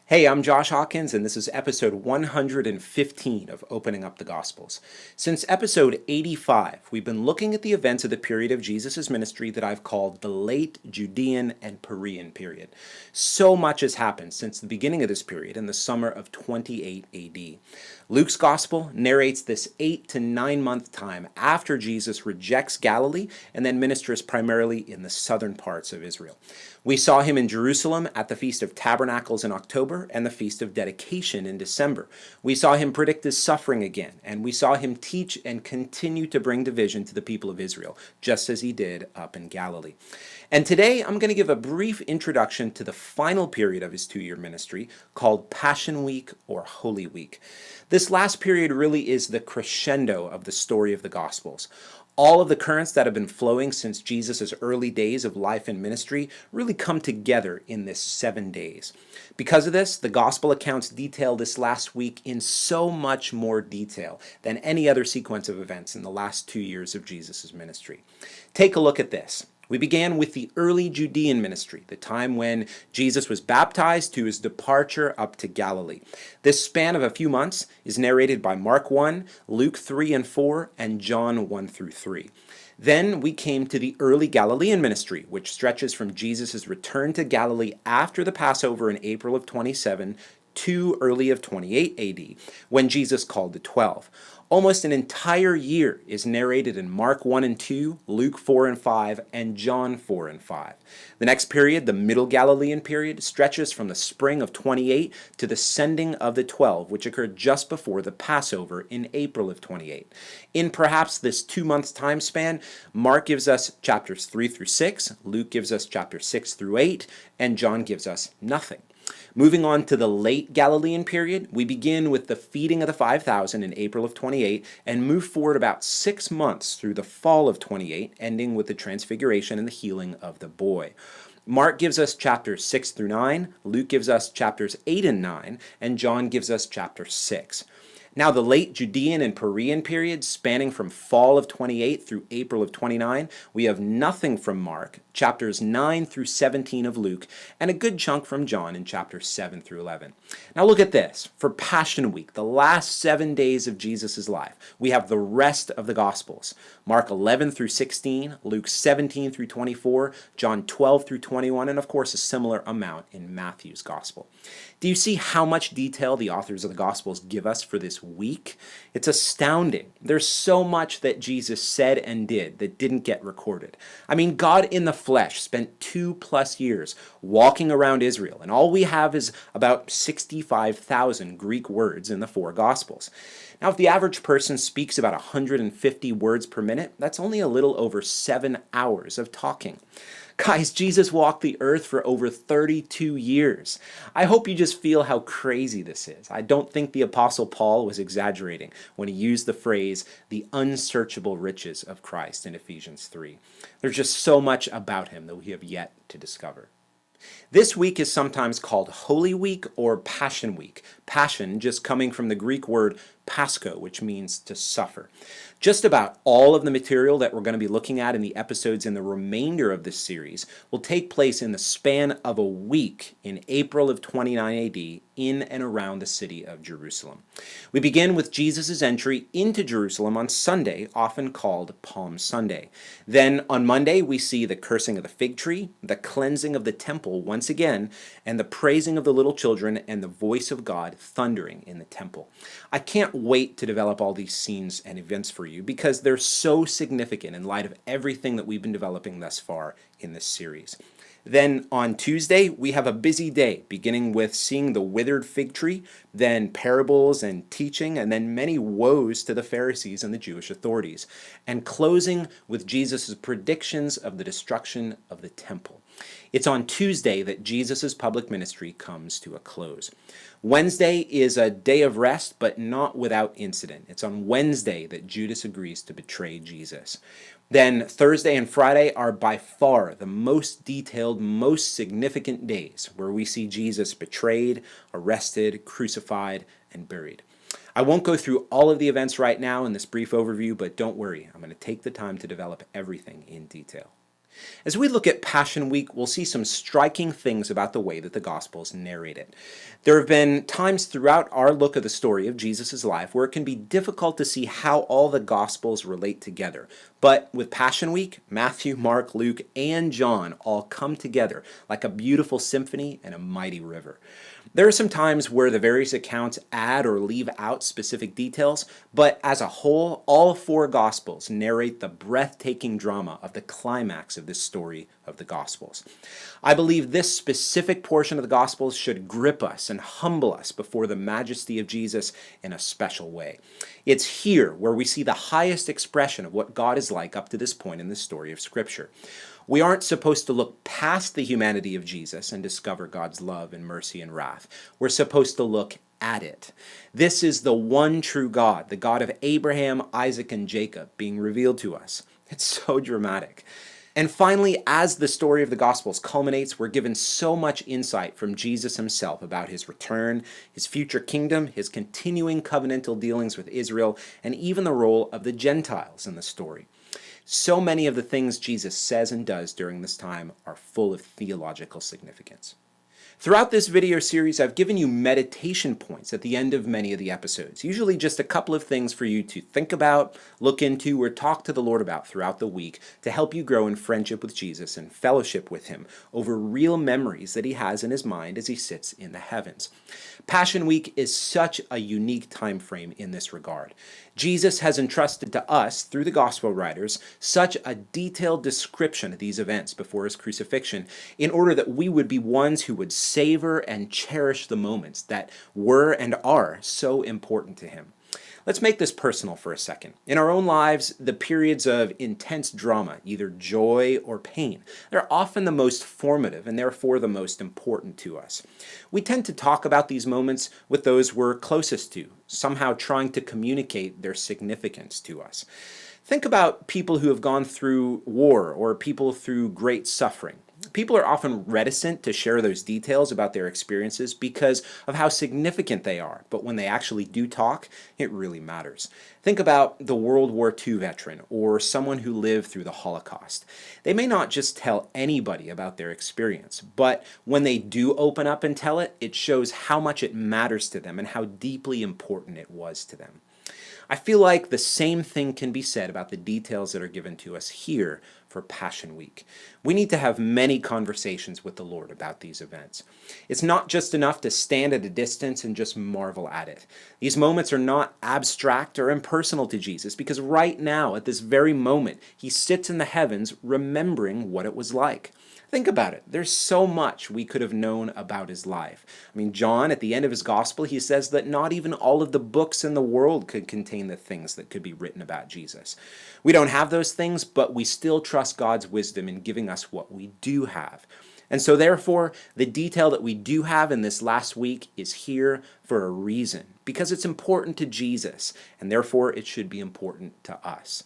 Hey, I'm Josh Hawkins, and this is episode 115 of Opening Up the Gospels. Since episode 85, we've been looking at the events of the period of Jesus' ministry that I've called the late Judean and Perean period. So much has happened since the beginning of this period in the summer of 28 AD. Luke's Gospel narrates this 8 to 9 month time after Jesus rejects Galilee and then ministers primarily in the southern parts of Israel. We saw him in Jerusalem at the Feast of Tabernacles in October and the Feast of Dedication in December. We saw him predict his suffering again, and we saw him teach and continue to bring division to the people of Israel, just as he did up in Galilee. And today I'm going to give a brief introduction to the final period of his 2-year ministry called Passion Week or Holy Week. This last period really is the crescendo of the story of the Gospels. All of the currents that have been flowing since Jesus' early days of life and ministry really come together in this 7 days. Because of this, the gospel accounts detail this last week in so much more detail than any other sequence of events in the last 2 years of Jesus' ministry. Take a look at this. We began with the early Judean ministry, the time when Jesus was baptized to his departure up to Galilee. This span of a few months is narrated by Mark 1, Luke 3 and 4, and John 1 through 3. Then we came to the early Galilean ministry, which stretches from Jesus' return to Galilee after the Passover in April of 27 to early of 28 AD, when Jesus called the 12. Almost an entire year is narrated in Mark 1 and 2, Luke 4 and 5, and John 4 and 5. The next period, the Middle Galilean period, stretches from the spring of 28 to the sending of the 12, which occurred just before the Passover in April of 28. In perhaps this 2 month time span, Mark gives us chapters 3 through 6, Luke gives us chapters 6 through 8, and John gives us nothing. Moving on to the late Galilean period, we begin with the feeding of the 5,000 in April of 28 and move forward about 6 months through the fall of 28, ending with the transfiguration and the healing of the boy. Mark gives us chapters 6 through 9, Luke gives us chapters 8 and 9, and John gives us chapter 6. Now, the late Judean and Perean period, spanning from fall of 28 through April of 29, we have nothing from Mark, chapters 9 through 17 of Luke, and a good chunk from John in chapters 7 through 11. Now look at this. For Passion Week, the last 7 days of Jesus' life, we have the rest of the Gospels. Mark 11 through 16, Luke 17 through 24, John 12 through 21, and of course a similar amount in Matthew's Gospel. Do you see how much detail the authors of the Gospels give us for this week? It's astounding. There's so much that Jesus said and did that didn't get recorded. I mean, God in the flesh spent 2+ years walking around Israel, and all we have is about 65,000 Greek words in the 4 Gospels. Now, if the average person speaks about 150 words per minute, that's only a little over 7 hours of talking. Guys, Jesus walked the earth for over 32 years. I hope you just feel how crazy this is. I don't think the Apostle Paul was exaggerating when he used the phrase, the unsearchable riches of Christ in Ephesians 3. There's just so much about him that we have yet to discover. This week is sometimes called Holy Week or Passion Week. Passion just coming from the Greek word pascho, which means to suffer. Just about all of the material that we're going to be looking at in the episodes in the remainder of this series will take place in the span of a week in April of 29 AD in and around the city of Jerusalem. We begin with Jesus' entry into Jerusalem on Sunday, often called Palm Sunday. Then on Monday, we see the cursing of the fig tree, the cleansing of the temple once again, and the praising of the little children and the voice of God thundering in the temple. I can't wait to develop all these scenes and events for you because they're so significant in light of everything that we've been developing thus far in this series. Then on Tuesday, we have a busy day, beginning with seeing the withered fig tree, then parables and teaching, and then many woes to the Pharisees and the Jewish authorities, and closing with Jesus' predictions of the destruction of the temple. It's on Tuesday that Jesus' public ministry comes to a close. Wednesday is a day of rest, but not without incident. It's on Wednesday that Judas agrees to betray Jesus. Then Thursday and Friday are by far the most detailed, most significant days where we see Jesus betrayed, arrested, crucified, and buried. I won't go through all of the events right now in this brief overview, but don't worry, I'm going to take the time to develop everything in detail. As we look at Passion Week, we'll see some striking things about the way that the Gospels narrate it. There have been times throughout our look at the story of Jesus' life where it can be difficult to see how all the Gospels relate together. But with Passion Week, Matthew, Mark, Luke, and John all come together like a beautiful symphony and a mighty river. There are some times where the various accounts add or leave out specific details, but as a whole, all four Gospels narrate the breathtaking drama of the climax of this story of the Gospels. I believe this specific portion of the Gospels should grip us and humble us before the majesty of Jesus in a special way. It's here where we see the highest expression of what God is like up to this point in the story of Scripture. We aren't supposed to look past the humanity of Jesus and discover God's love and mercy and wrath. We're supposed to look at it. This is the one true God, the God of Abraham, Isaac, and Jacob, being revealed to us. It's so dramatic. And finally, as the story of the Gospels culminates, we're given so much insight from Jesus himself about his return, his future kingdom, his continuing covenantal dealings with Israel, and even the role of the Gentiles in the story. So many of the things Jesus says and does during this time are full of theological significance. Throughout this video series, I've given you meditation points at the end of many of the episodes, usually just a couple of things for you to think about, look into, or talk to the Lord about throughout the week to help you grow in friendship with Jesus and fellowship with him over real memories that he has in his mind as he sits in the heavens. Passion Week is such a unique time frame in this regard. Jesus has entrusted to us, through the gospel writers, such a detailed description of these events before his crucifixion in order that we would be ones who would savor and cherish the moments that were and are so important to him. Let's make this personal for a second. In our own lives, the periods of intense drama, either joy or pain, they're often the most formative and therefore the most important to us. We tend to talk about these moments with those we're closest to, somehow trying to communicate their significance to us. Think about people who have gone through war or people through great suffering. People are often reticent to share those details about their experiences because of how significant they are, but when they actually do talk, it really matters. Think about the World War II veteran or someone who lived through the Holocaust. They may not just tell anybody about their experience, but when they do open up and tell it, it shows how much it matters to them and how deeply important it was to them. I feel like the same thing can be said about the details that are given to us here for Passion Week. We need to have many conversations with the Lord about these events. It's not just enough to stand at a distance and just marvel at it. These moments are not abstract or impersonal to Jesus because right now, at this very moment, he sits in the heavens remembering what it was like. Think about it. There's so much we could have known about his life. I mean, John, at the end of his gospel, he says that not even all of the books in the world could contain the things that could be written about Jesus. We don't have those things, but we still trust God's wisdom in giving us what we do have. And so therefore, the detail that we do have in this last week is here for a reason, because it's important to Jesus, and therefore it should be important to us.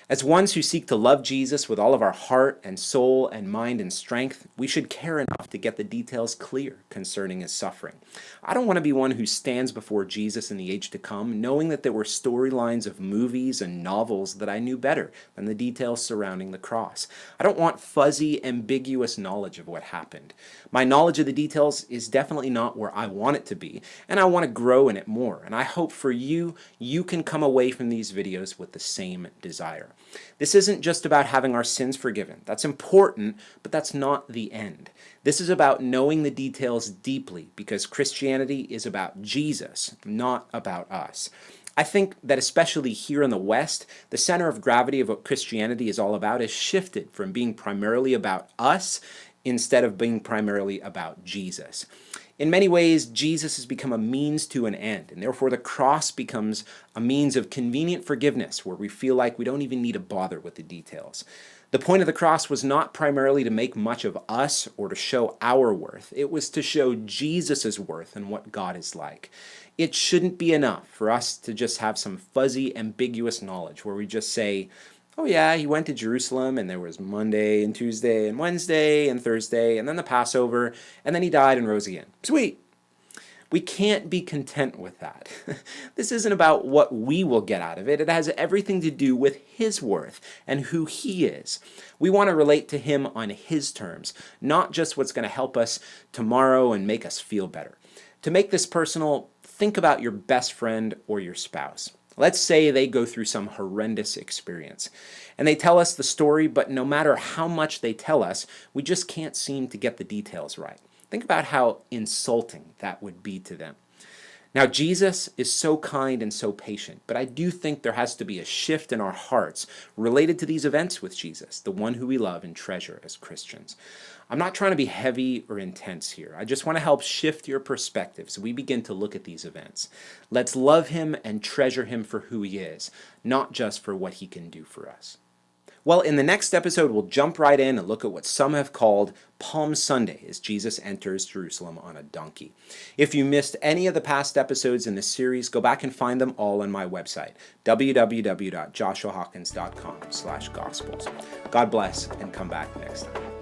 As ones who seek to love Jesus with all of our heart and soul and mind and strength, we should care enough to get the details clear concerning his suffering. I don't want to be one who stands before Jesus in the age to come knowing that there were storylines of movies and novels that I knew better than the details surrounding the cross. I don't want fuzzy, ambiguous knowledge of what happened. My knowledge of the details is definitely not where I want it to be, and I want to grow in it more. And I hope for you can come away from these videos with the same desire. This isn't just about having our sins forgiven. That's important, but that's not the end. This is about knowing the details deeply because Christianity is about Jesus, not about us. I think that especially here in the West, the center of gravity of what Christianity is all about has shifted from being primarily about us instead of being primarily about Jesus. In many ways, Jesus has become a means to an end, and therefore the cross becomes a means of convenient forgiveness where we feel like we don't even need to bother with the details. The point of the cross was not primarily to make much of us or to show our worth. It was to show Jesus' worth and what God is like. It shouldn't be enough for us to just have some fuzzy, ambiguous knowledge where we just say, oh yeah, he went to Jerusalem and there was Monday and Tuesday and Wednesday and Thursday and then the Passover and then he died and rose again. Sweet. We can't be content with that. This isn't about what we will get out of it. It has everything to do with His worth and who He is. We want to relate to Him on His terms, not just what's going to help us tomorrow and make us feel better. To make this personal, think about your best friend or your spouse. Let's say they go through some horrendous experience, and they tell us the story, but no matter how much they tell us, we just can't seem to get the details right. Think about how insulting that would be to them. Now, Jesus is so kind and so patient, but I do think there has to be a shift in our hearts related to these events with Jesus, the one who we love and treasure as Christians. I'm not trying to be heavy or intense here. I just want to help shift your perspective so we begin to look at these events. Let's love Him and treasure Him for who He is, not just for what He can do for us. Well, in the next episode, we'll jump right in and look at what some have called Palm Sunday as Jesus enters Jerusalem on a donkey. If you missed any of the past episodes in this series, go back and find them all on my website, www.joshuahawkins.com/gospels. God bless, and come back next time.